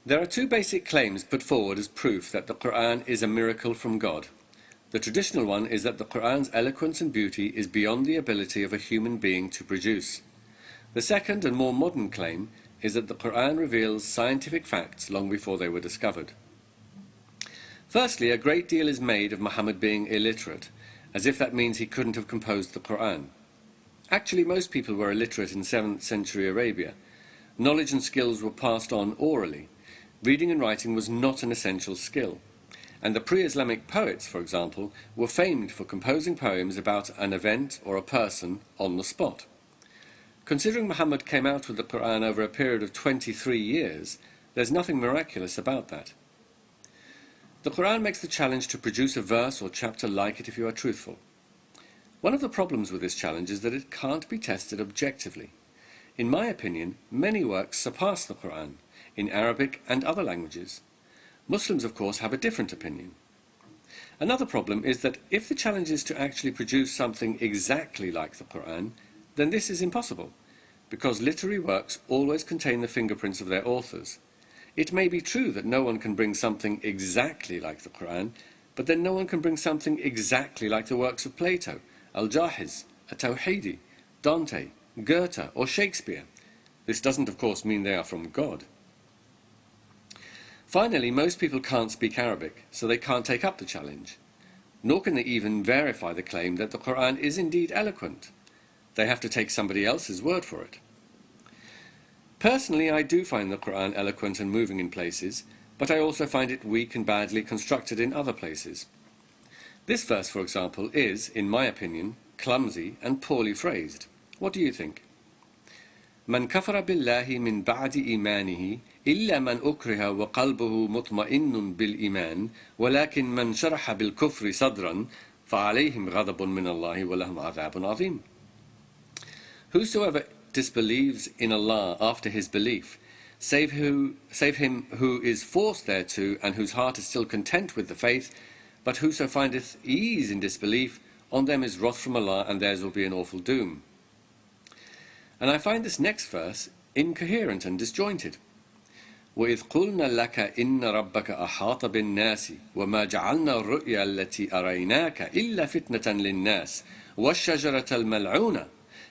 There are two basic claims put forward as proof that the Quran is a miracle from God. The traditional one is that the Quran's eloquence and beauty is beyond the ability of a human being to produce. The second and more modern claim is that the Quran reveals scientific facts long before they were discovered. Firstly, a great deal is made of Muhammad being illiterate, as if that means he couldn't have composed the Quran. Actually, most people were illiterate in 7th century Arabia. Knowledge and skills were passed on orally. Reading and writing was not an essential skill. And the pre-Islamic poets, for example, were famed for composing poems about an event or a person on the spot. Considering Muhammad came out with the Quran over a period of 23 years, there's nothing miraculous about that. The Quran makes the challenge to produce a verse or chapter like it if you are truthful. One of the problems with this challenge is that it can't be tested objectively. In my opinion, many works surpass the Quran, in Arabic and other languages. Muslims, of course, have a different opinion. Another problem is that if the challenge is to actually produce something exactly like the Quran, then this is impossible, because literary works always contain the fingerprints of their authors. It may be true that no one can bring something exactly like the Quran, but then no one can bring something exactly like the works of Plato, Al-Jahiz, At-Tawhidi, Dante, Goethe, or Shakespeare. This doesn't, of course, mean they are from God. Finally, most people can't speak Arabic, so they can't take up the challenge. Nor can they even verify the claim that the Quran is indeed eloquent. They have to take somebody else's word for it. Personally, I do find the Quran eloquent and moving in places, but I also find it weak and badly constructed in other places. This verse, for example, is, in my opinion, clumsy and poorly phrased. What do you think? من كفر بالله من بعد إيمانه إلا من أكره وقلبه مطمئن بالإيمان ولكن من شرح بالكفر صدرا فعليهم غضب من الله ولهم عذاب عظيم. Whosoever disbelieves in Allah after his belief, save him who is forced thereto and whose heart is still content with the faith, but whoso findeth ease in disbelief, on them is wrath from Allah and theirs will be an awful doom. And I find this next verse incoherent and disjointed. وَإِذْ قُلْنَا لَكَ إِنَّ رَبَّكَ أَحَاطَ بِالنَّاسِ وَمَا جَعَلْنَا الرُّؤْيَا الَّتِي أَرَيْنَاكَ إِلَّا فِتْنَةً لِلنَّاسِ وَالشَّجَرَةَ الْمَلْعُونَةَ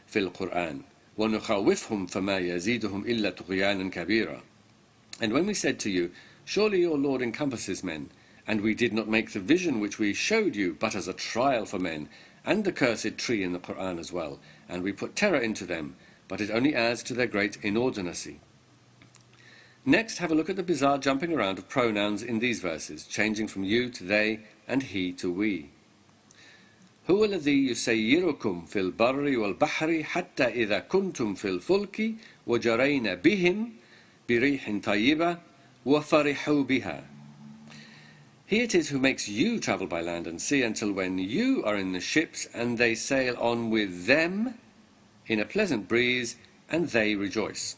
فِي الْقُرْآنِ وَنُخَوِّفْهُمْ فَمَا يَزِيدُهُمْ إِلَّا طُغْيَانًا كَبِيرًا. And when we said to you, surely your Lord encompasses men, and we did not make the vision which we showed you but as a trial for men, and the cursed tree in the Quran as well, and we put terror into them, but it only adds to their great inordinacy. Next, have a look at the bizarre jumping around of pronouns in these verses, changing from you to they and he to we. هو الذي يسيركم في البر والبحر حتى إذا كنتم في الفلك وجرين بهم بريح طيبة وفرحوا بها. He it is who makes you travel by land and sea until when you are in the ships and they sail on with them in a pleasant breeze and they rejoice.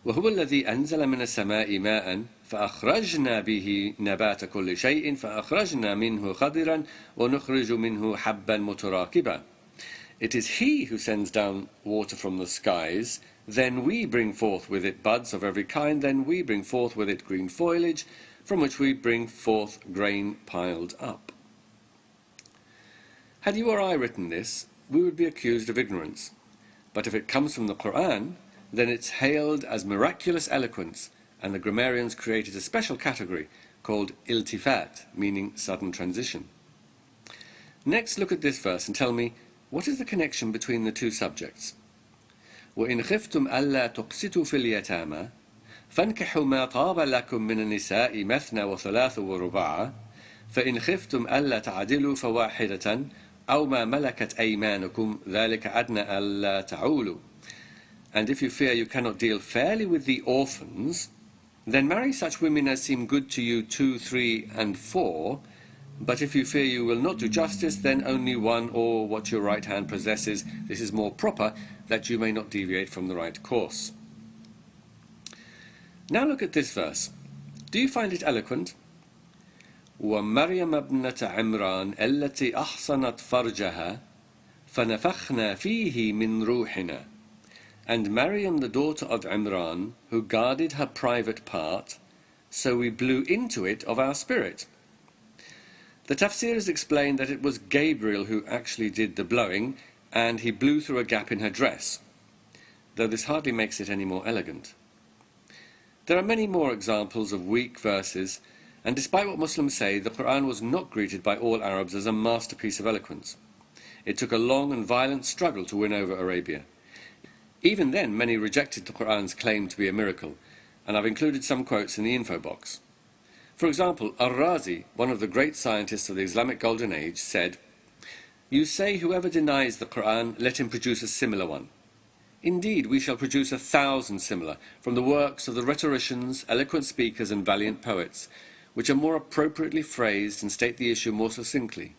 وهو الذي أنزل من السماء ماء فأخرجنا به نبات كل شيء فأخرجنا منه خضرا ونخرج منه حبا متراكبا. It is he who sends down water from the skies, then we bring forth with it buds of every kind, then we bring forth with it green foliage, from which we bring forth grain piled up. Had you or I written this, we would be accused of ignorance. But if it comes from the Quran, then it's hailed as miraculous eloquence, and the grammarians created a special category called iltifat, meaning sudden transition. Next, look at this verse and tell me, what is the connection between the two subjects? وَإِنْ خِفْتُمْ أَلَّا تُقْسِطُوا فِي الْيَتَامَى فَانكِحُوا مَا طَابَ لَكُم مِّنَ النِّسَاءِ مَثْنَى وَثُلَاثَ وَرُبَاعَ فَإِنْ خِفْتُمْ أَلَّا تَعْدِلُوا فَوَاحِدَةً أَوْ مَا مَلَكَتْ أَيْمَانُكُمْ ذَلِكَ أَدْنَىٰ أَلَّا تَعُولُوا. And if you fear you cannot deal fairly with the orphans, then marry such women as seem good to you 2, 3, and 4. But if you fear you will not do justice, then only one, or what your right hand possesses. This is more proper, that you may not deviate from the right course. Now look at this verse. Do you find it eloquent? وَمَرْيَمَ ابْنَةَ عِمْرَانَ الَّتِي أَحْصَنَتْ فَرْجَهَا فَنَفَخْنَا فِيهِ مِنْ رُوحِنَا. and Maryam the daughter of Imran, who guarded her private part, so we blew into it of our spirit. The tafsirs explain that it was Gabriel who actually did the blowing, and he blew through a gap in her dress, though this hardly makes it any more elegant. There are many more examples of weak verses, and despite what Muslims say, the Quran was not greeted by all Arabs as a masterpiece of eloquence. It took a long and violent struggle to win over Arabia. Even then, many rejected the Quran's claim to be a miracle, and I've included some quotes in the info box. For example, Ar-Razi, one of the great scientists of the Islamic Golden Age, said, "You say whoever denies the Quran, let him produce a similar one. Indeed, we shall produce 1,000 similar, from the works of the rhetoricians, eloquent speakers, and valiant poets, which are more appropriately phrased and state the issue more succinctly.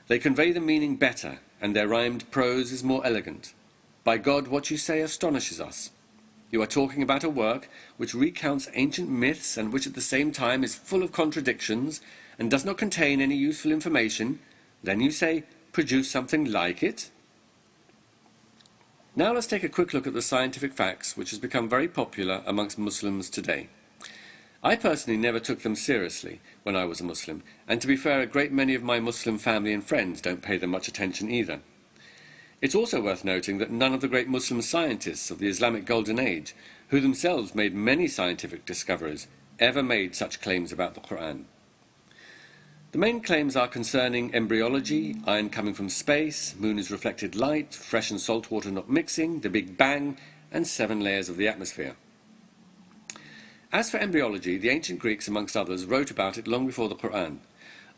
They convey the meaning better, and their rhymed prose is more elegant. By God, what you say astonishes us. You are talking about a work which recounts ancient myths and which at the same time is full of contradictions and does not contain any useful information. Then you say, produce something like it?" Now let's take a quick look at the scientific facts which has become very popular amongst Muslims today. I personally never took them seriously when I was a Muslim, and to be fair, a great many of my Muslim family and friends don't pay them much attention either. It's also worth noting that none of the great Muslim scientists of the Islamic Golden Age, who themselves made many scientific discoveries, ever made such claims about the Quran. The main claims are concerning embryology, iron coming from space, moon is reflected light, fresh and salt water not mixing, the Big Bang, and 7 layers of the atmosphere. As for embryology, the ancient Greeks, amongst others, wrote about it long before the Quran.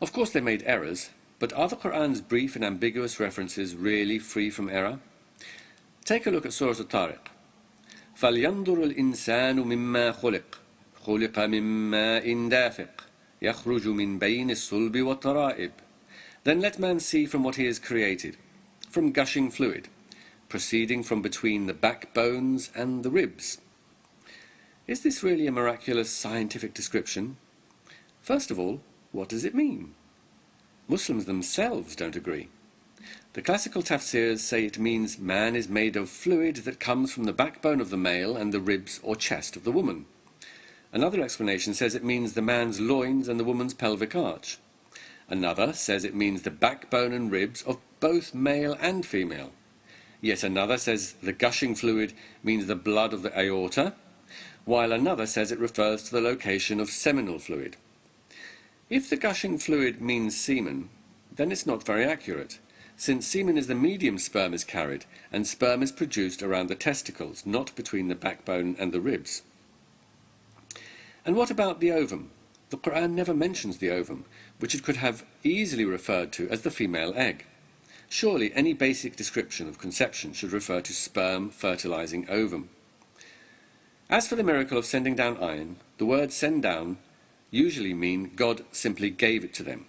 Of course they made errors, but are the Quran's brief and ambiguous references really free from error? Take a look at Surah Al-Tariq. فَلْيَنْظُرُ الْإِنسَانُ مِمَّا خُلِقَ خُلِقَ مِن مَّاءٍ دَافِقٍ يَخْرُجُ مِن بَيْنِ الصُّلْبِ وَالتَّرَائِبِ. Then let man see from what he is created, from gushing fluid, proceeding from between the backbones and the ribs. Is this really a miraculous scientific description? First of all, what does it mean? Muslims themselves don't agree. The classical tafsirs say it means man is made of fluid that comes from the backbone of the male and the ribs or chest of the woman. Another explanation says it means the man's loins and the woman's pelvic arch. Another says it means the backbone and ribs of both male and female. Yet another says the gushing fluid means the blood of the aorta, while another says it refers to the location of seminal fluid. If the gushing fluid means semen, then it's not very accurate, since semen is the medium sperm is carried, and sperm is produced around the testicles, not between the backbone and the ribs. And what about the ovum? The Quran never mentions the ovum, which it could have easily referred to as the female egg. Surely any basic description of conception should refer to sperm fertilizing ovum. As for the miracle of sending down iron, the word send down usually mean God simply gave it to them,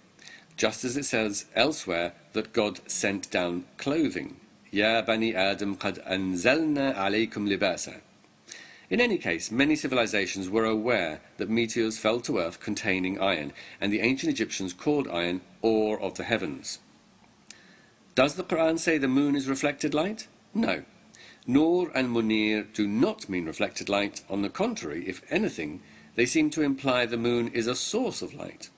just as it says elsewhere that God sent down clothing. Ya bani Adam qad anzalna alaykum libasa. In any case, many civilizations were aware that meteors fell to earth containing iron, and the ancient Egyptians called iron ore of the heavens. Does the Quran say the moon is reflected light? No. Nur and Munir do not mean reflected light. On the contrary, if anything, they seem to imply the moon is a source of light.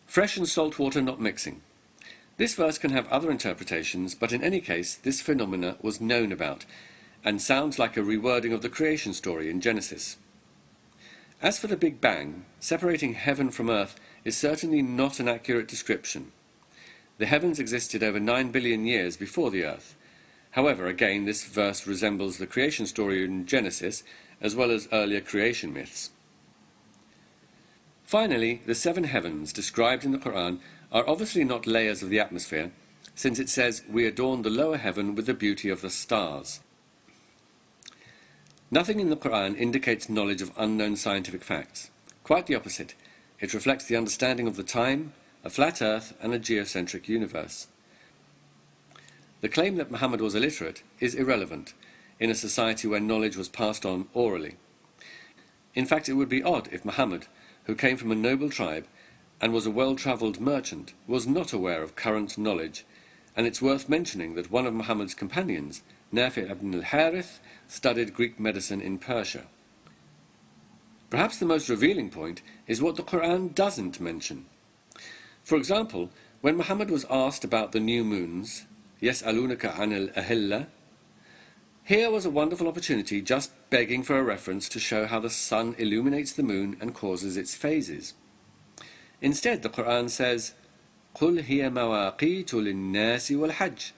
Fresh and salt water not mixing. This verse can have other interpretations, but in any case, this phenomena was known about, and sounds like a rewording of the creation story in Genesis. As for the Big Bang, separating heaven from earth is certainly not an accurate description. The heavens existed over 9 billion years before the earth. However, again, this verse resembles the creation story in Genesis, as well as earlier creation myths. Finally, the 7 heavens described in the Quran are obviously not layers of the atmosphere, since it says, "We adorn the lower heaven with the beauty of the stars." Nothing in the Quran indicates knowledge of unknown scientific facts. Quite the opposite. It reflects the understanding of the time, a flat earth, and a geocentric universe. The claim that Muhammad was illiterate is irrelevant in a society where knowledge was passed on orally. In fact, it would be odd if Muhammad, who came from a noble tribe and was a well-travelled merchant, was not aware of current knowledge, and it's worth mentioning that one of Muhammad's companions, Nafi' ibn al-Harith studied Greek medicine in Persia. Perhaps the most revealing point is what the Quran doesn't mention. For example, when Muhammad was asked about the new moons, يَسْأَلُونَكَ عَنِ الْأَهِلَّةِ, here was a wonderful opportunity just begging for a reference to show how the sun illuminates the moon and causes its phases. Instead, the Quran says, قُلْ هِيَ مَوَاقِيتُ لِلنَّاسِ وَالْحَجِّ.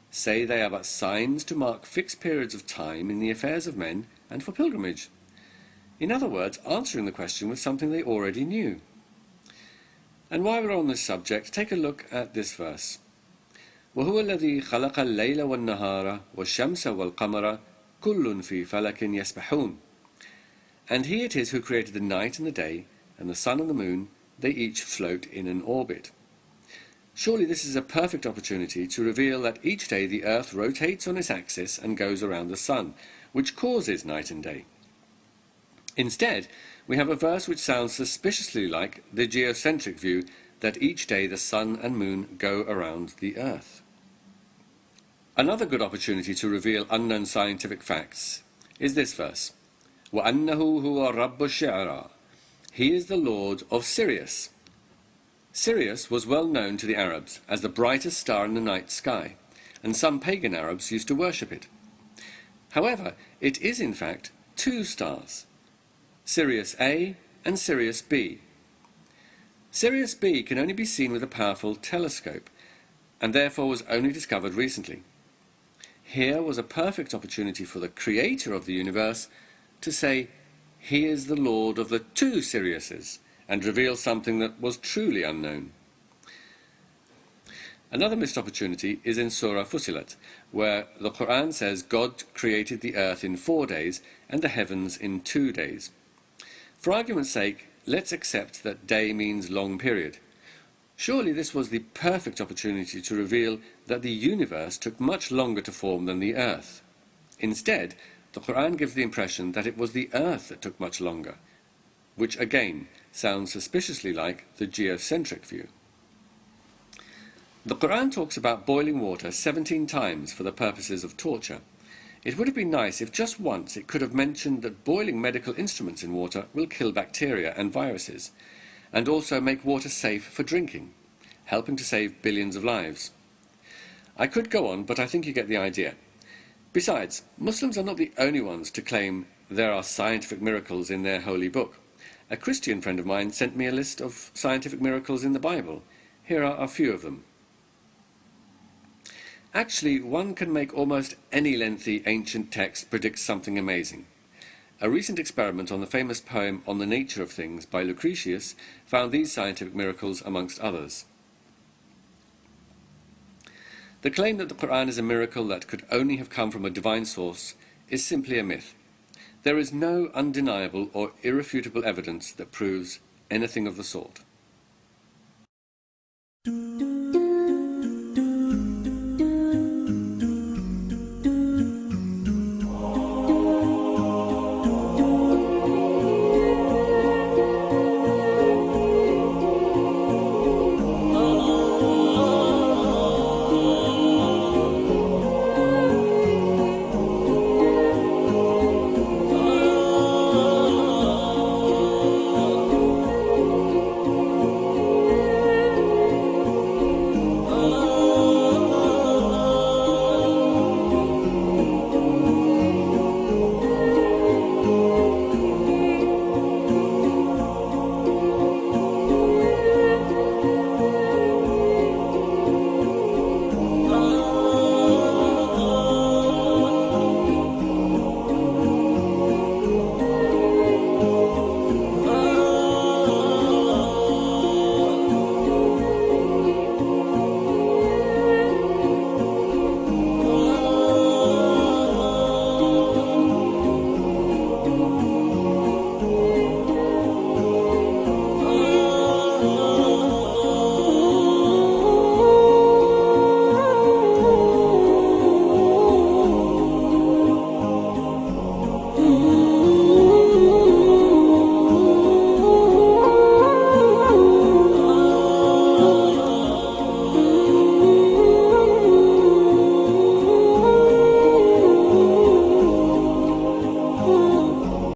Say they are but signs to mark fixed periods of time in the affairs of men and for pilgrimage. In other words, answering the question with something they already knew. And while we're on this subject, take a look at this verse. وَهُوَ الَّذِي خَلَقَ اللَّيْلَ وَالنَّهَارَ وَالشَّمْسَ وَالْقَمَرَ كُلٌّ فِي فَلَكٍ يَسْبَحُونَ. And he it is who created the night and the day, and the sun and the moon, they each float in an orbit. Surely this is a perfect opportunity to reveal that each day the earth rotates on its axis and goes around the sun, which causes night and day. Instead, we have a verse which sounds suspiciously like the geocentric view that each day the sun and moon go around the earth. Another good opportunity to reveal unknown scientific facts is this verse. وَأَنَّهُ هُوَ رَبُّ الشِّعْرَى. He is the Lord of Sirius. Sirius was well known to the Arabs as the brightest star in the night sky, and some pagan Arabs used to worship it. However, it is in fact two stars, Sirius A and Sirius B. Sirius B can only be seen with a powerful telescope, and therefore was only discovered recently. Here was a perfect opportunity for the creator of the universe to say, he is the Lord of the two Siriuses, and reveal something that was truly unknown. Another missed opportunity is in Surah Fussilat, where the Quran says God created the earth in 4 days and the heavens in 2 days. For argument's sake, let's accept that day means long period. Surely this was the perfect opportunity to reveal that the universe took much longer to form than the earth. Instead, the Quran gives the impression that it was the earth that took much longer, which again sounds suspiciously like the geocentric view. The Quran talks about boiling water 17 times for the purposes of torture. It would have been nice if just once it could have mentioned that boiling medical instruments in water will kill bacteria and viruses, and also make water safe for drinking, helping to save billions of lives. I could go on, but I think you get the idea. Besides, Muslims are not the only ones to claim there are scientific miracles in their holy book. A Christian friend of mine sent me a list of scientific miracles in the Bible. Here are a few of them. Actually, one can make almost any lengthy ancient text predict something amazing. A recent experiment on the famous poem On the Nature of Things by Lucretius found these scientific miracles amongst others. The claim that the Quran is a miracle that could only have come from a divine source is simply a myth. There is no undeniable or irrefutable evidence that proves anything of the sort.